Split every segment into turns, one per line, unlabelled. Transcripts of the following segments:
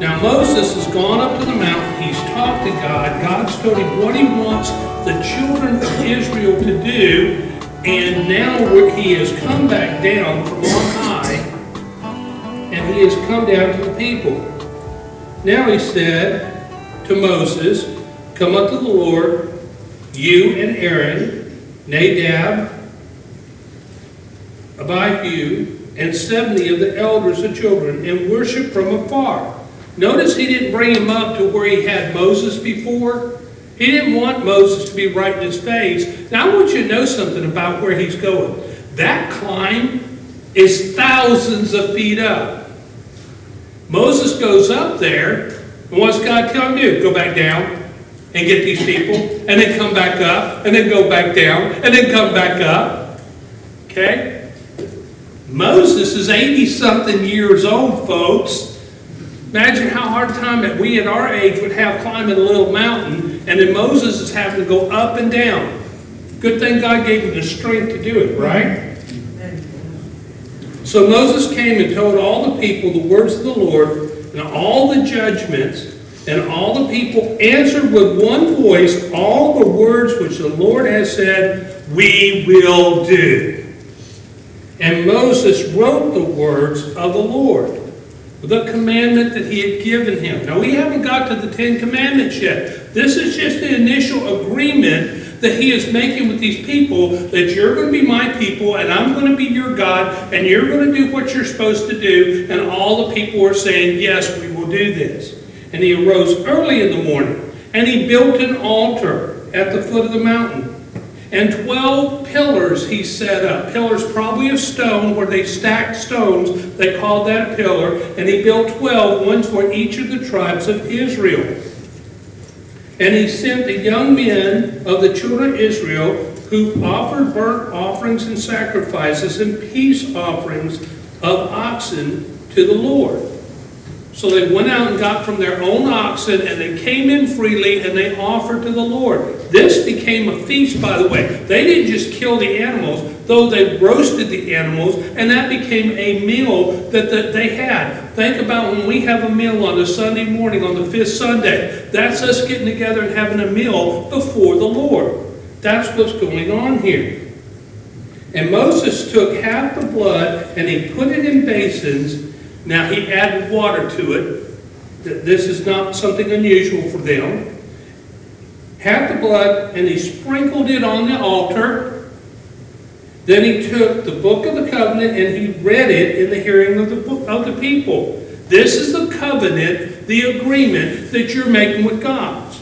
Now Moses has gone up to the mountain, he's talked to God, God's told him what he wants the children of Israel to do, and now he has come back down from on high, and he has come down to the people. Now he said to Moses, come up to the Lord, you and Aaron, Nadab, Abihu, and 70 of the elders of children, and worship from afar. Notice he didn't bring him up to where he had Moses before. He didn't want Moses to be right in his face. Now I want you to know something about where he's going. That climb is thousands of feet up. Moses goes up there, and what's God tell him to do? Go back down and get these people, and then come back up, and then go back down, and then come back up. Okay? Moses is 80-something years old, folks. Imagine how hard time that we at our age would have climbing a little mountain, and then Moses is having to go up and down. Good thing God gave him the strength to do it, right? So Moses came and told all the people the words of the Lord and all the judgments, and all the people answered with one voice all the words which the Lord has said, we will do. And Moses wrote the words of the Lord, the commandment that he had given him. Now, we haven't got to the 10 Commandments yet. This is just the initial agreement that he is making with these people, that you're going to be my people, and I'm going to be your God, and you're going to do what you're supposed to do. And all the people are saying, yes, we will do this. And he arose early in the morning, and he built an altar at the foot of the mountain. And 12 pillars he set up. Pillars probably of stone, where they stacked stones. They called that a pillar. And he built 12, ones for each of the tribes of Israel. And he sent the young men of the children of Israel, who offered burnt offerings and sacrifices and peace offerings of oxen to the Lord. So they went out and got from their own oxen, and they came in freely, and they offered to the Lord. This became a feast, by the way. They didn't just kill the animals, though they roasted the animals, and that became a meal that they had. Think about when we have a meal on a Sunday morning, on the 5th Sunday. That's us getting together and having a meal before the Lord. That's what's going on here. And Moses took half the blood, and he put it in basins. Now he added water to it. This is not something unusual for them. Half the blood, and he sprinkled it on the altar. Then he took the book of the covenant, and he read it in the hearing of the people. This is the covenant, the agreement that you're making with God.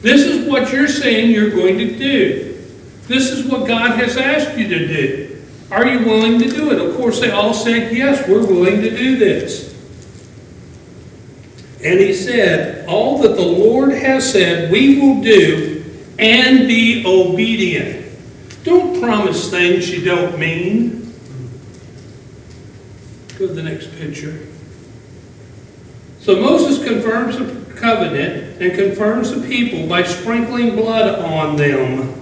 This is what you're saying you're going to do. This is what God has asked you to do. Are you willing to do it? Of course, they all said, yes, we're willing to do this. And he said, all that the Lord has said, we will do, and be obedient. Don't promise things you don't mean. Go to the next picture. So Moses confirms the covenant and confirms the people by sprinkling blood on them.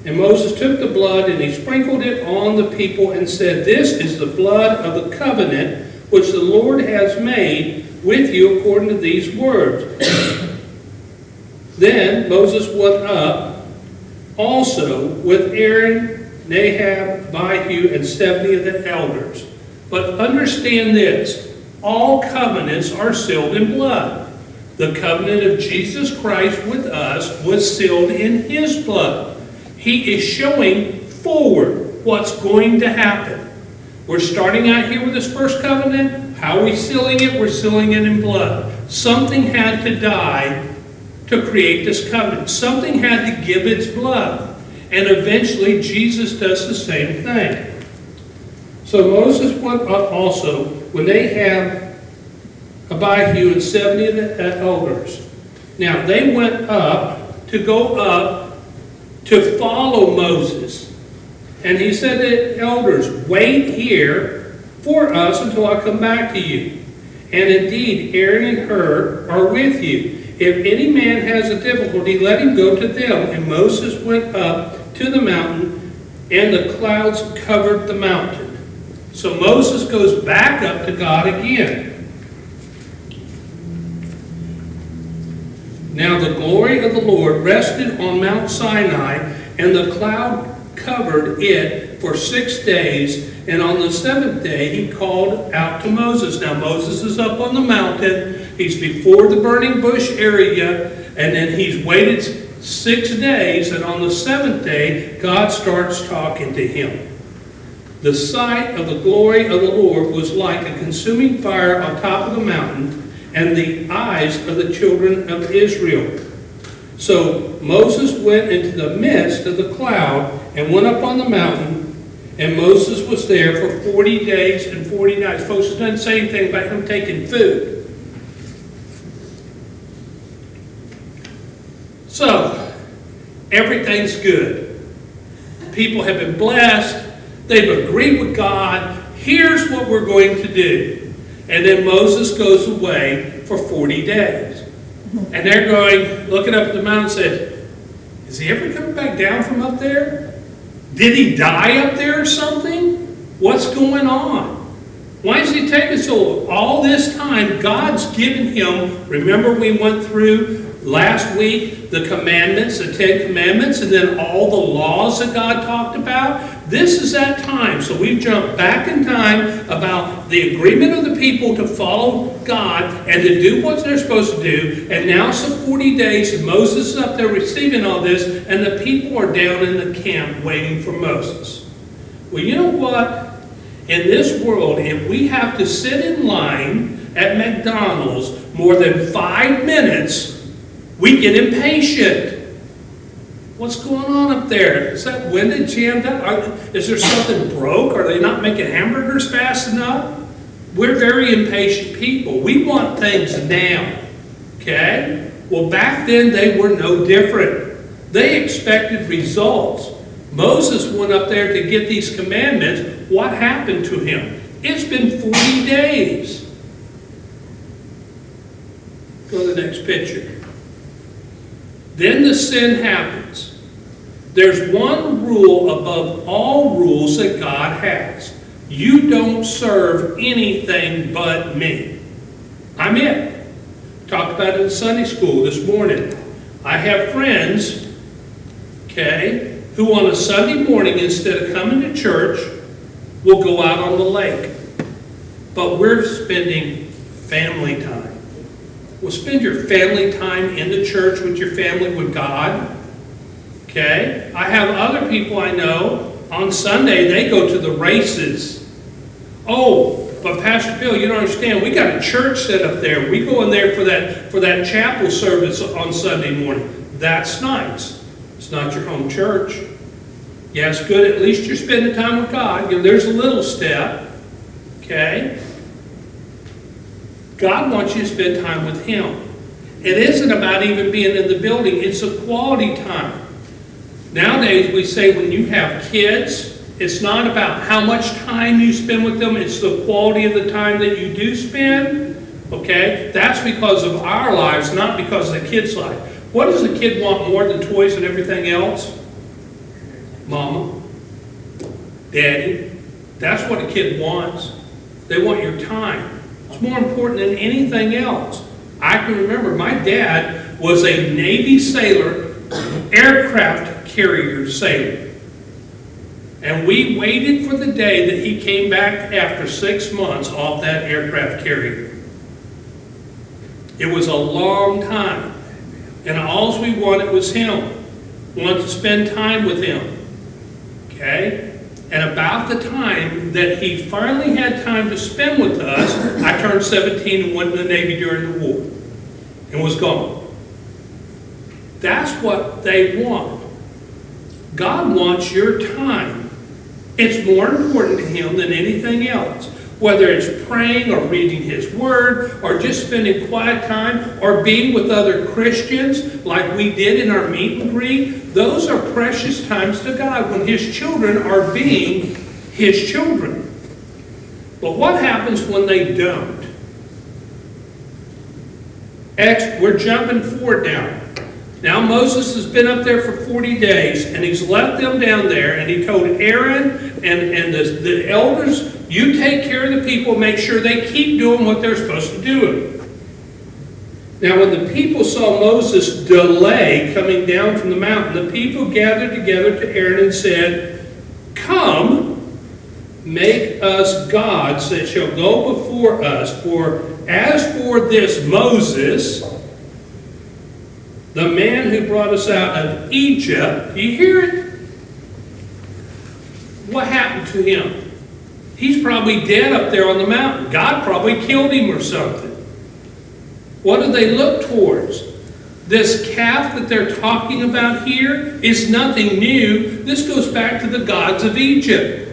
And Moses took the blood, and he sprinkled it on the people, and said, this is the blood of the covenant which the Lord has made with you according to these words. Then Moses went up also with Aaron, Nadab, Abihu, and 70 of the elders. But understand this, all covenants are sealed in blood. The covenant of Jesus Christ with us was sealed in his blood. He is showing forward what's going to happen. We're starting out here with this first covenant. How are we sealing it? We're sealing it in blood. Something had to die to create this covenant. Something had to give its blood. And eventually Jesus does the same thing. So Moses went up also when they have Abihu and 70 of the elders. Now they went up to go up to follow Moses. And he said to the elders, wait here for us until I come back to you. And indeed, Aaron and Hur are with you. If any man has a difficulty, let him go to them. And Moses went up to the mountain, and the clouds covered the mountain. So Moses goes back up to God again. Now the glory of the Lord rested on Mount Sinai, and the cloud covered it for 6 days. And on the 7th day he called out to Moses. Now Moses is up on the mountain. He's before the burning bush area. And then he's waited 6 days. And on the 7th day, God starts talking to him. The sight of the glory of the Lord was like a consuming fire on top of the mountain, and the eyes of the children of Israel. So Moses went into the midst of the cloud and went up on the mountain, and Moses was there for 40 days and 40 nights. Folks, it doesn't say anything about him taking food. So, everything's good. People have been blessed. They've agreed with God. Here's what we're going to do. And then Moses goes away for 40 days. And they're going, looking up at the mountain and said, is he ever coming back down from up there? Did he die up there or something? What's going on? Why is he taking so all this time? God's given him, remember we went through last week the commandments, the 10 commandments, and then all the laws that God talked about? This is that time. So we've jumped back in time about the agreement of the people to follow God and to do what they're supposed to do. And now it's 40 days and Moses is up there receiving all this, and the people are down in the camp waiting for Moses. Well, you know what? In this world, if we have to sit in line at McDonald's more than 5 minutes, we get impatient. What's going on up there? Is that window jammed up? Is there something broke? Are they not making hamburgers fast enough? We're very impatient people. We want things now. Okay? Well, back then they were no different. They expected results. Moses went up there to get these commandments. What happened to him? It's been 40 days. Go to the next picture. Then the sin happens. There's one rule above all rules that God has. You don't serve anything but me. I'm it. Talked about it in Sunday school this morning. I have friends, okay, who on a Sunday morning, instead of coming to church, will go out on the lake. But we're spending family time. Well, spend your family time in the church with your family, with God. Okay? I have other people I know, on Sunday, they go to the races. Oh, but Pastor Bill, you don't understand. We got a church set up there. We go in there for that chapel service on Sunday morning. That's nice. It's not your home church. Yeah, it's good. At least you're spending time with God. You know, there's a little step. Okay? God wants you to spend time with Him. It isn't about even being in the building. It's a quality time. Nowadays, we say when you have kids, it's not about how much time you spend with them. It's the quality of the time that you do spend. Okay? That's because of our lives, not because of the kid's life. What does a kid want more than toys and everything else? Mama. Daddy. That's what a kid wants. They want your time. It's more important than anything else. I can remember my dad was a Navy sailor, aircraft carrier sailor. And we waited for the day that he came back after 6 months off that aircraft carrier. It was a long time. And all we wanted was him. We wanted to spend time with him. Okay? And about the time that he finally had time to spend with us, I turned 17 and went in the Navy during the war and was gone. That's what they want. God wants your time. It's more important to Him than anything else. Whether it's praying or reading His Word or just spending quiet time or being with other Christians like we did in our meet and greet, those are precious times to God when His children are being His children. But what happens when they don't? We're jumping forward now. Now Moses has been up there for 40 days and he's left them down there, and he told Aaron and the elders, you take care of the people, make sure they keep doing what they're supposed to do. Now when the people saw Moses delay coming down from the mountain, the people gathered together to Aaron and said, "Come, make us gods that shall go before us. For as for this Moses, the man who brought us out of Egypt," do you hear it? What happened to him? He's probably dead up there on the mountain. God probably killed him or something. What do they look towards? This calf that they're talking about here is nothing new. This goes back to the gods of Egypt.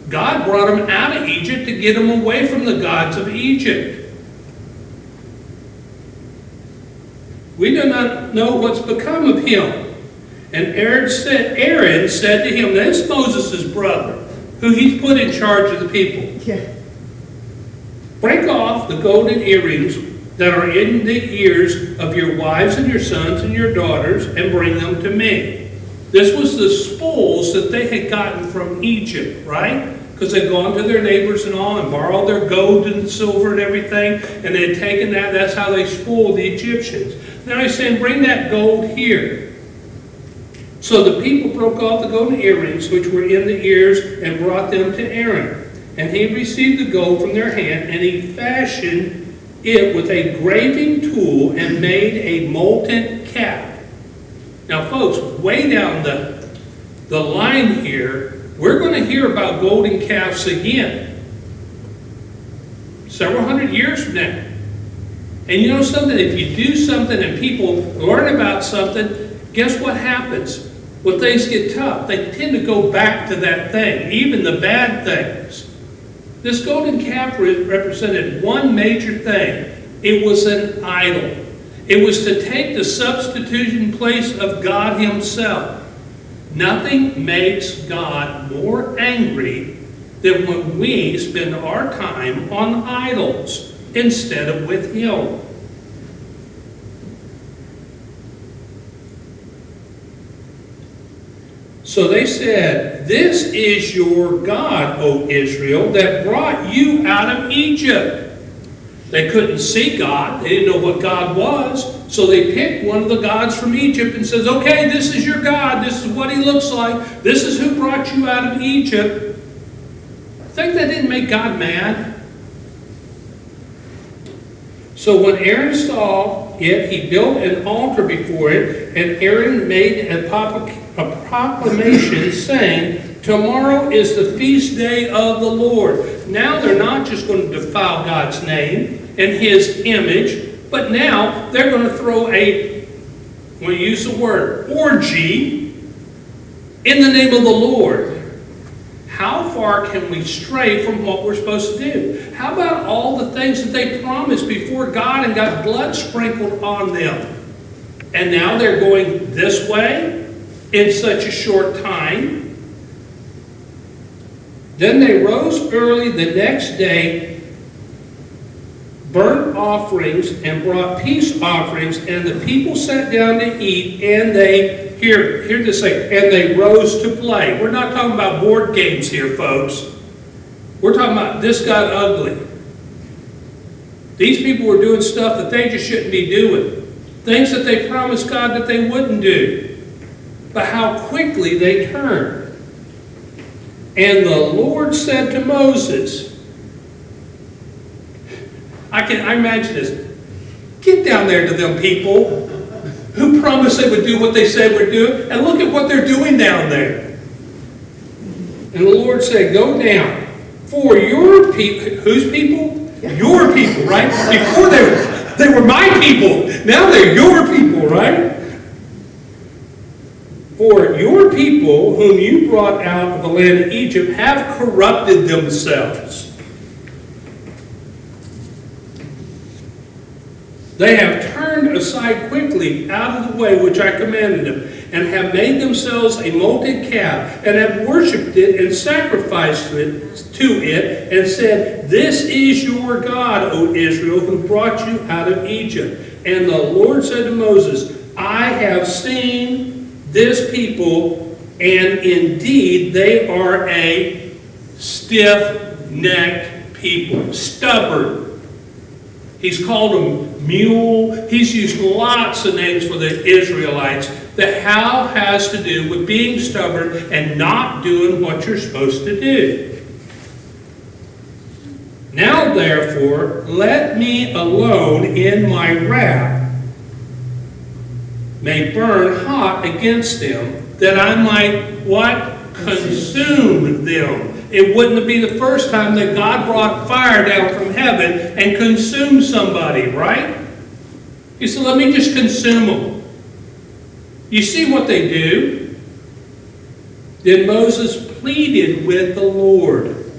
God brought them out of Egypt to get them away from the gods of Egypt. We do not know what's become of him. And Aaron said to him, that's Moses' brother, who he's put in charge of the people.
Yeah.
Break off the golden earrings that are in the ears of your wives and your sons and your daughters, and bring them to me. This was the spoils that they had gotten from Egypt, right? Because they'd gone to their neighbors and all and borrowed their gold and silver and everything, and they had taken that. That's how they spoiled the Egyptians. Now he's saying, bring that gold here. So the people broke off the golden earrings which were in the ears and brought them to Aaron. And he received the gold from their hand, and he fashioned it with a graving tool and made a molten calf. Now folks, way down the line here, we're going to hear about golden calves again. Several hundred years from now. And you know something? If you do something and people learn about something, guess what happens? When things get tough, they tend to go back to that thing, even the bad things. This golden calf represented one major thing. It was an idol. It was to take the substitution place of God himself. Nothing makes God more angry than when we spend our time on idols instead of with him. So they said, this is your God, O Israel, that brought you out of Egypt. They couldn't see God. They didn't know what God was. So they picked one of the gods from Egypt and says, okay, this is your God. This is what he looks like. This is who brought you out of Egypt. Think that didn't make God mad? So when Aaron saw it, he built an altar before it, and Aaron made a proclamation saying, tomorrow is the feast day of the Lord. Now they're not just going to defile God's name and his image, but now they're going to throw we'll use the word, orgy in the name of the Lord. How far can we stray from what we're supposed to do? How about all the things that they promised before God and got blood sprinkled on them? And now they're going this way in such a short time. Then they rose early the next day, burnt offerings and brought peace offerings, and the people sat down to eat, and they Hear this thing, and they rose to play. We're not talking about board games here, folks. We're talking about this got ugly. These people were doing stuff that they just shouldn't be doing. Things that they promised God that they wouldn't do. But how quickly they turned. And the Lord said to Moses, I imagine this. Get down there to them people who promised they would do what they said would do, and look at what they're doing down there. And the Lord said, go down, for your people. Whose people? Your people, right? Before they were my people. Now they're your people, right? For your people, whom you brought out of the land of Egypt, have corrupted themselves. They have turned aside quickly out of the way which I commanded them, and have made themselves a molten calf, and have worshipped it and sacrificed to it, and said, this is your God, O Israel, who brought you out of Egypt. And the Lord said to Moses, I have seen this people, and indeed they are a stiff-necked people, stubborn. He's called them mule. He's used lots of names for the Israelites. The how has to do with being stubborn and not doing what you're supposed to do. Now, therefore, let me alone in my wrath may burn hot against them, that I might, what? Consume them. It wouldn't be the first time that God brought fire down from heaven and consumed somebody, right? He said, let me just consume them. You see what they do? Then Moses pleaded with the Lord,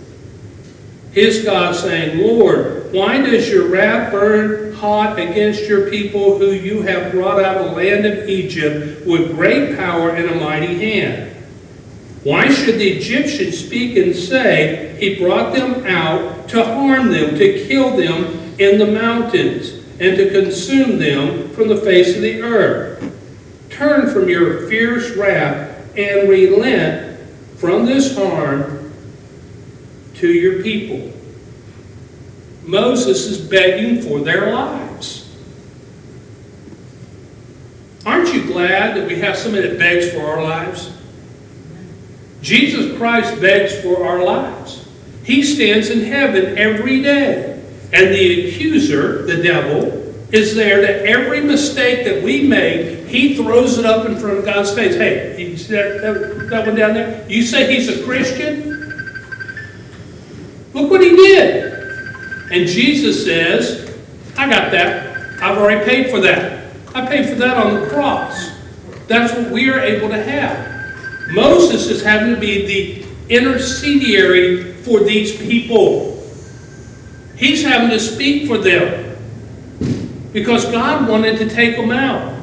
his God, saying, Lord, why does your wrath burn hot against your people who you have brought out of the land of Egypt with great power and a mighty hand? Why should the Egyptians speak and say, he brought them out to harm them, to kill them in the mountains, and to consume them from the face of the earth? Turn from your fierce wrath and relent from this harm to your people. Moses is begging for their lives. Aren't you glad that we have somebody that begs for our lives? Jesus Christ begs for our lives. He stands in heaven every day. And the accuser, the devil, is there that every mistake that we make, he throws it up in front of God's face. Hey, you see that one down there? You say he's a Christian? Look what he did. And Jesus says, I got that. I've already paid for that. I paid for that on the cross. That's what we are able to have. Moses is having to be the intermediary for these people. He's having to speak for them because God wanted to take them out.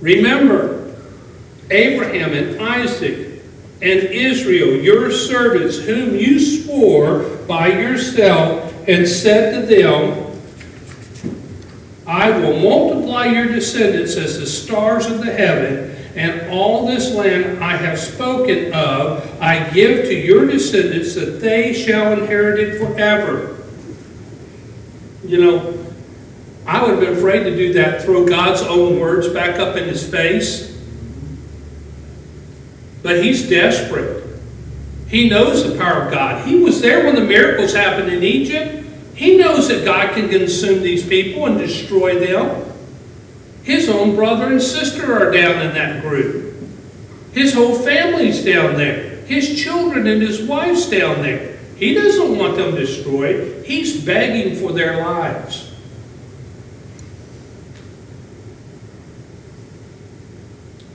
Remember, Abraham and Isaac and Israel, your servants, whom you swore by yourself and said to them, I will multiply your descendants as the stars of the heaven, and all this land I have spoken of, I give to your descendants, that they shall inherit it forever. You know, I would have been afraid to do that, throw God's own words back up in his face. But he's desperate. He knows the power of God. He was there when the miracles happened in Egypt. He knows that God can consume these people and destroy them. His own brother and sister are down in that group. His whole family's down there. His children and his wife's down there. He doesn't want them destroyed. He's begging for their lives.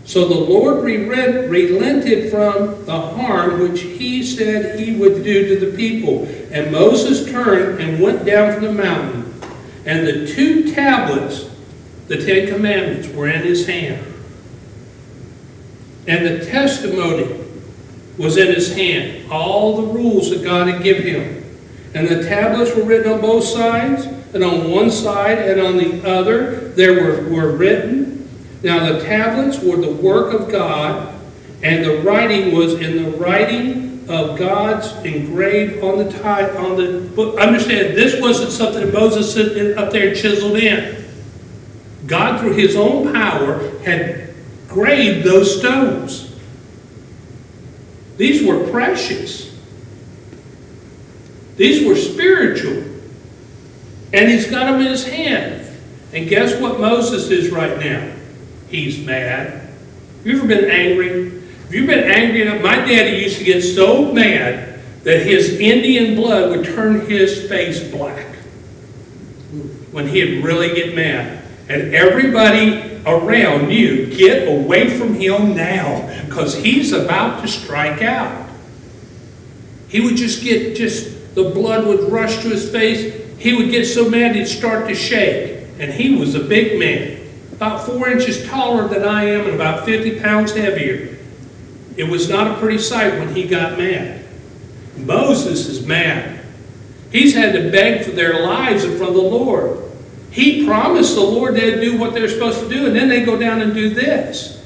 So the Lord relented from the harm which he said he would do to the people. And Moses turned and went down from the mountain. And the 2 tablets, the 10 Commandments, were in his hand. And the testimony was in his hand. All the rules that God had given him. And the tablets were written on both sides. And on one side and on the other there were written. Now the tablets were the work of God, and the writing was in the writing of God's engraved on the book. Understand, this wasn't something that Moses sit up there and chiseled in. God, through his own power, had engraved those stones. These were precious. These were spiritual. And he's got them in his hand. And guess what Moses is right now? He's mad. Have you ever been angry? Have you been angry enough? My daddy used to get so mad that his Indian blood would turn his face black when he'd really get mad. And everybody around knew, get away from him now, because he's about to strike out. He would the blood would rush to his face. He would get so mad he'd start to shake. And he was a big man. About 4 inches taller than I am and about 50 pounds heavier. It was not a pretty sight when he got mad. Moses is mad. He's had to beg for their lives in front of the Lord. He promised the Lord they'd do what they're supposed to do, and then they go down and do this.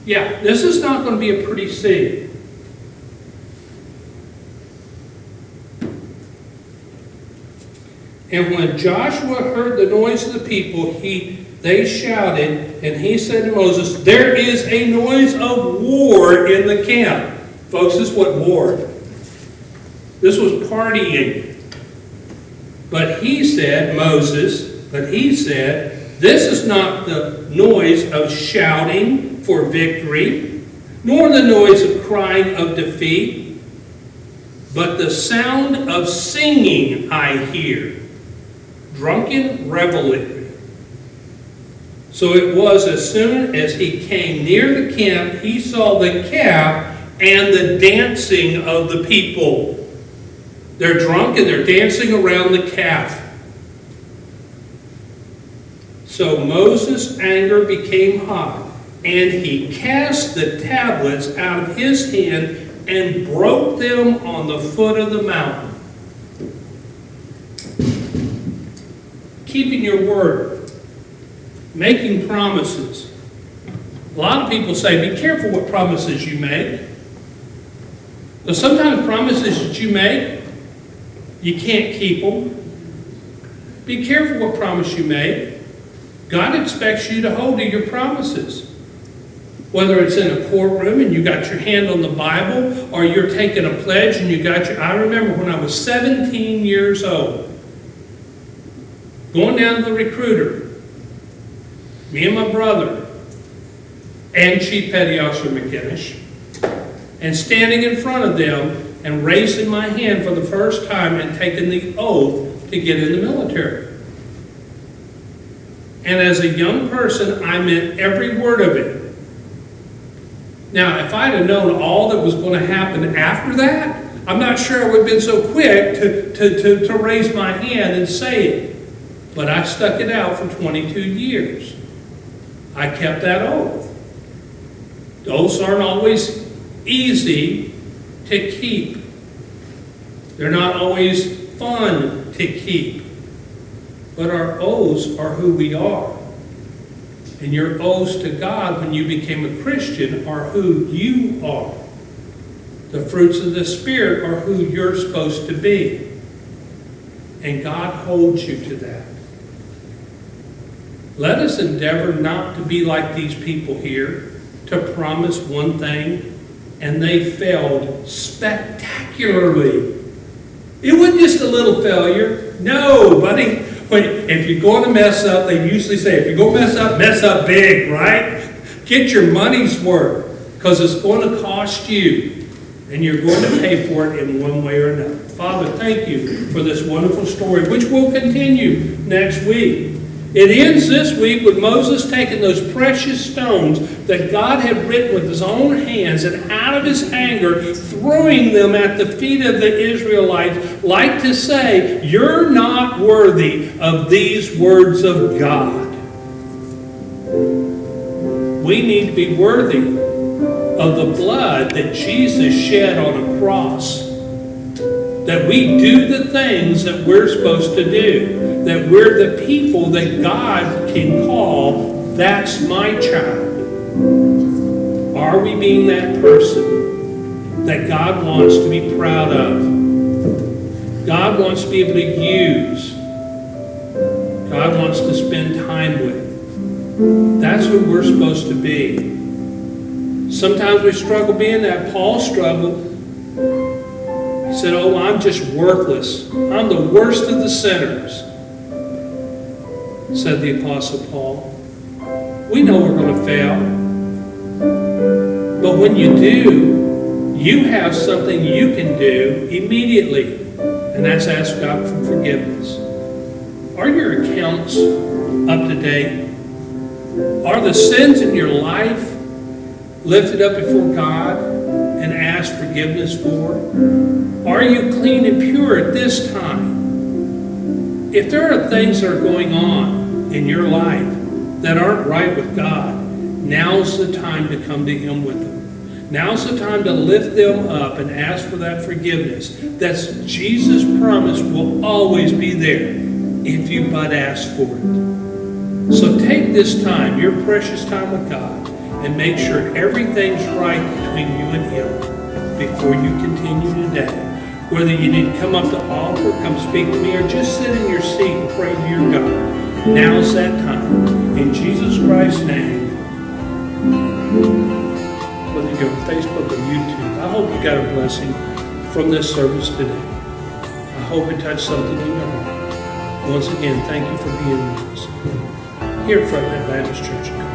Yeah, this is not going to be a pretty scene. And when Joshua heard the noise of the people, they shouted, and he said to Moses, there is a noise of war in the camp. Folks, this wasn't war. This was partying. But he said, this is not the noise of shouting for victory, nor the noise of crying of defeat, but the sound of singing I hear, drunken revelry. So it was as soon as he came near the camp, he saw the calf and the dancing of the people. They're drunk and they're dancing around the calf. So Moses' anger became hot, and he cast the tablets out of his hand and broke them on the foot of the mountain. Keeping your word, making promises. A lot of people say, be careful what promises you make. But sometimes promises that you make, you can't keep them. Be careful what promise you make. God expects you to hold to your promises. Whether it's in a courtroom and you got your hand on the Bible, or you're taking a pledge and you got I remember when I was 17 years old, going down to the recruiter, me and my brother, and Chief Petty Officer McInnish, and standing in front of them and raising my hand for the first time and taking the oath to get in the military. And as a young person, I meant every word of it. Now, if I'd have known all that was going to happen after that, I'm not sure I would have been so quick to raise my hand and say it. But I stuck it out for 22 years. I kept that oath. Oaths aren't always easy to keep. They're not always fun to keep. But our oaths are who we are. And your oaths to God when you became a Christian are who you are. The fruits of the Spirit are who you're supposed to be. And God holds you to that. Let us endeavor not to be like these people here, to promise one thing, and they failed spectacularly. It wasn't just a little failure. No, buddy. If you're going to mess up, they usually say, if you're going to mess up big, right? Get your money's worth, because it's going to cost you, and you're going to pay for it in one way or another. Father, thank you for this wonderful story, which will continue next week. It ends this week with Moses taking those precious stones that God had written with his own hands, and out of his anger, throwing them at the feet of the Israelites, like to say, you're not worthy of these words of God. We need to be worthy of the blood that Jesus shed on a cross. That we do the things that we're supposed to do. That we're the people that God can call, that's my child. Are we being that person that God wants to be proud of? God wants to be able to use. God wants to spend time with. That's who we're supposed to be. Sometimes we struggle being that. Paul struggled. He said, oh, I'm just worthless. I'm the worst of the sinners, said the Apostle Paul. We know we're going to fail. But when you do, you have something you can do immediately. And that's ask God for forgiveness. Are your accounts up to date? Are the sins in your life lifted up before God and asked forgiveness for? Are you clean and pure at this time? If there are things that are going on in your life that aren't right with God, now's the time to come to Him with them. Now's the time to lift them up and ask for that forgiveness. That's Jesus' promise will always be there if you but ask for it. So take this time, your precious time with God, and make sure everything's right between you and Him before you continue today. Whether you need to come up to the altar, come speak to me, or just sit in your seat and pray to your God, now's that time. In Jesus Christ's name, whether you go to Facebook or YouTube, I hope you got a blessing from this service today. I hope it touched something in your heart. Once again, thank you for being with us here at Frontenac Baptist Church.